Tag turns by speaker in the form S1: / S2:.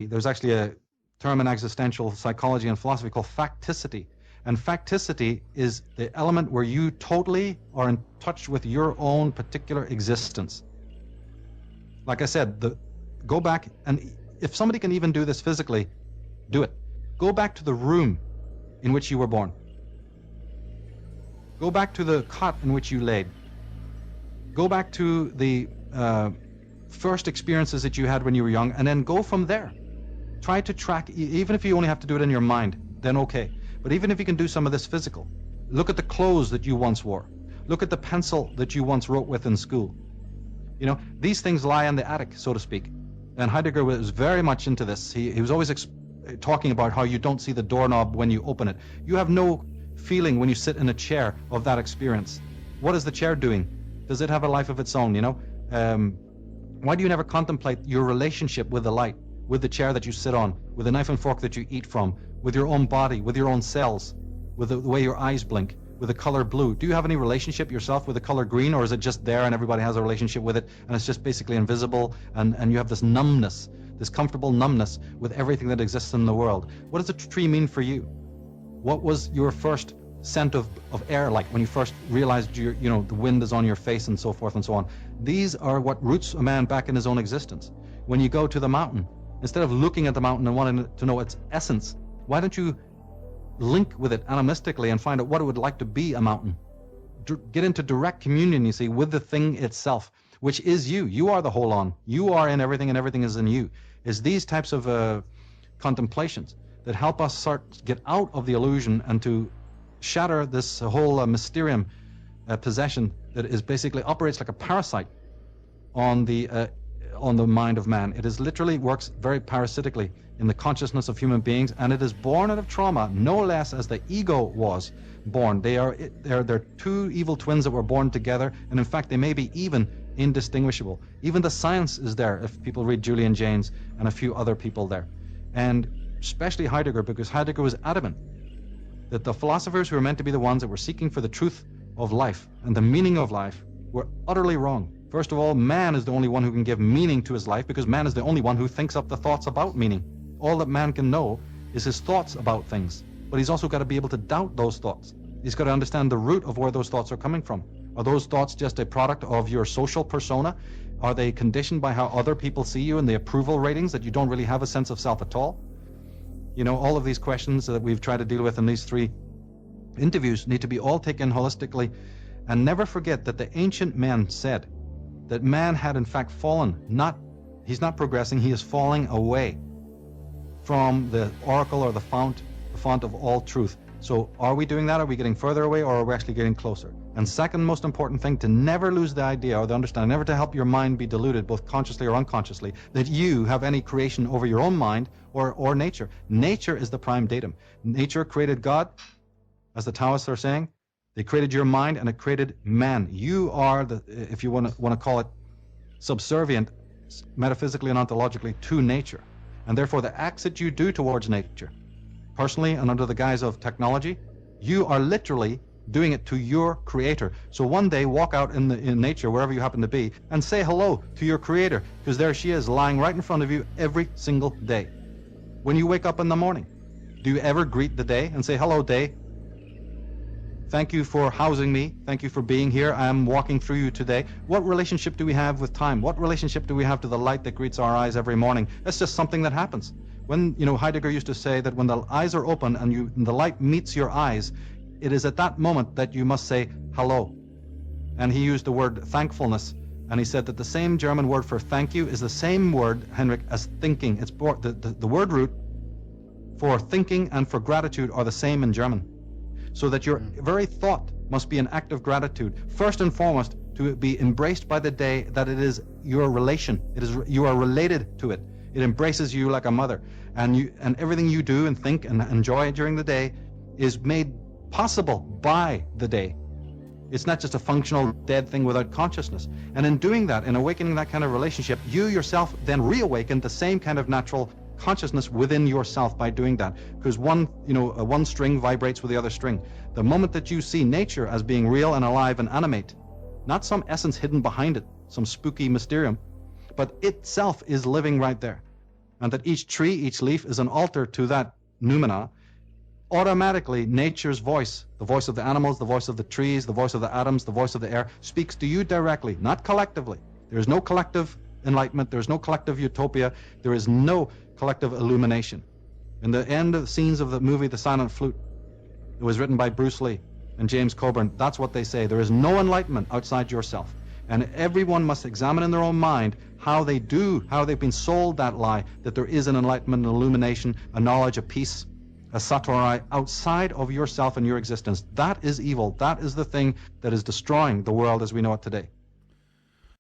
S1: There's actually a term in existential psychology and philosophy called facticity. And facticity is the element where you totally are in touch with your own particular existence. Like I said, go back, and if somebody can even do this physically, do it. Go back to the room in which you were born. Go back to the cot in which you laid. Go back to the first experiences that you had when you were young, and then go from there. Try to track, even if you only have to do it in your mind, then okay. But even if you can do some of this physical, look at the clothes that you once wore. Look at the pencil that you once wrote with in school. You know, these things lie in the attic, so to speak. And Heidegger was very much into this. He was always talking about how you don't see the doorknob when you open it. You have no feeling when you sit in a chair of that experience. What is the chair doing? Does it have a life of its own, you know? Why do you never contemplate your relationship with the light, with the chair that you sit on, with the knife and fork that you eat from, with your own body, with your own cells, with the way your eyes blink, with the color blue? Do you have any relationship yourself with the color green, or is it just there and everybody has a relationship with it and it's just basically invisible, and you have this numbness, this comfortable numbness with everything that exists in the world? What does a tree mean for you? What was your first scent of air like when you first realized the wind is on your face and so forth and so on? These are what roots a man back in his own existence. When you go to the mountain, instead of looking at the mountain and wanting to know its essence, why don't you link with it animistically and find out what it would like to be a mountain? Get into direct communion, you see, with the thing itself, which is you. You are the whole on. You are in everything and everything is in you. It's these types of contemplations that help us start to get out of the illusion and to shatter this whole mysterium possession that is basically operates like a parasite on the mind of man. It is literally works very parasitically in the consciousness of human beings, and it is born out of trauma, no less as the ego was born. They're two evil twins that were born together, and in fact they may be even indistinguishable. Even the science is there if people read Julian Jaynes and a few other people there, and especially Heidegger, because Heidegger was adamant that the philosophers who were meant to be the ones that were seeking for the truth of life and the meaning of life were utterly wrong. First of all, man is the only one who can give meaning to his life, because man is the only one who thinks up the thoughts about meaning. All that man can know is his thoughts about things, but he's also got to be able to doubt those thoughts. He's got to understand the root of where those thoughts are coming from. Are those thoughts just a product of your social persona? Are they conditioned by how other people see you and the approval ratings, that you don't really have a sense of self at all? You know, all of these questions that we've tried to deal with in these 3 interviews need to be all taken holistically, and never forget that the ancient men said that man had in fact fallen. He's not progressing, he is falling away from the oracle or the font of all truth. So are we doing that? Are we getting further away, or are we actually getting closer? And second most important thing, to never lose the idea or the understanding, never to help your mind be deluded, both consciously or unconsciously, that you have any creation over your own mind or nature. Nature is the prime datum. Nature created God, as the Taoists are saying. They created your mind, and it created man. You are the, if you want to call it, subservient metaphysically and ontologically to nature. And therefore the acts that you do towards nature, personally and under the guise of technology, you are literally doing it to your creator. So one day walk out in nature, wherever you happen to be, and say hello to your creator, because there she is lying right in front of you every single day. When you wake up in the morning, do you ever greet the day and say, hello day, thank you for housing me, thank you for being here, I am walking through you today? What relationship do we have with time? What relationship do we have to the light that greets our eyes every morning? That's just something that happens. When, Heidegger used to say that when the eyes are open and the light meets your eyes, it is at that moment that you must say hello. And he used the word thankfulness, and he said that the same German word for thank you is the same word, Henrik, as thinking. It's the word root for thinking and for gratitude are the same in German. So that your very thought must be an act of gratitude, first and foremost, to be embraced by the day that it is your relation. You are related to it. It embraces you like a mother, and everything you do and think and enjoy during the day is made possible by the day. It's not just a functional dead thing without consciousness. And in doing that, in awakening that kind of relationship, you yourself then reawaken the same kind of natural consciousness within yourself by doing that, because one string vibrates with the other string. The moment that you see nature as being real and alive and animate, not some essence hidden behind it, some spooky mysterium, but itself is living right there. and that each tree, each leaf is an altar to that noumena, automatically nature's voice, the voice of the animals, the voice of the trees, the voice of the atoms, the voice of the air, speaks to you directly, not collectively. There is no collective enlightenment, there is no collective utopia, there is no collective illumination. In the end scenes of the movie The Silent Flute, it was written by Bruce Lee and James Coburn, that's what they say. There is no enlightenment outside yourself. And everyone must examine in their own mind how they've been sold that lie, that there is an enlightenment, an illumination, a knowledge, a peace, a satori outside of yourself and your existence. That is evil. That is the thing that is destroying the world as we know it today.